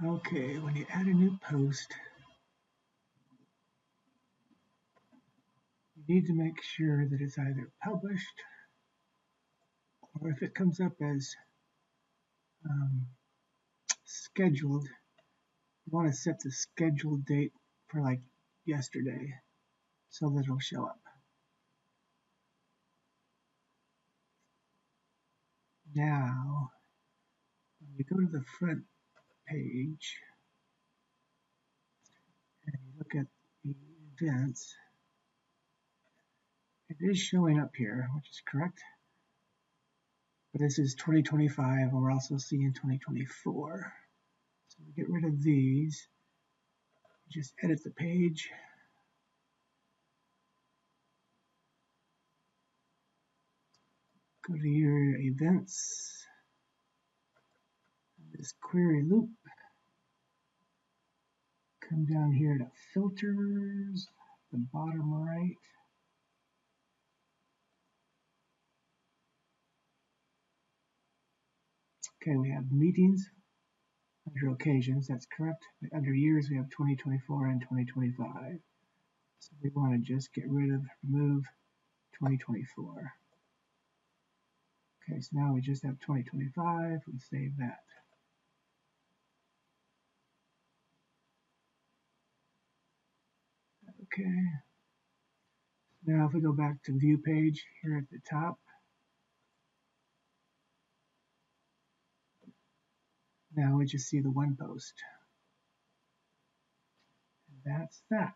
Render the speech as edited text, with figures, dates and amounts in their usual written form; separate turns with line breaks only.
Okay, when you add a new post, you need to make sure that it's either published or if it comes up as scheduled, you want to set the scheduled date for like yesterday so that it'll show up. Now, when you go to the front page and you look at the events, it is showing up here, which is correct. But this is 2025, and we're also seeing 2024. So we get rid of these. Just edit the page. Go to your events. This query loop. Come down here to filters, the bottom right. Okay, we have meetings under occasions, that's correct. But under years, we have 2024 and 2025. So we want to just get rid of, remove 2024. Okay, so now we just have 2025. We save that. Okay. Now if we go back to view page here at the top, now we just see the one post. And that's that.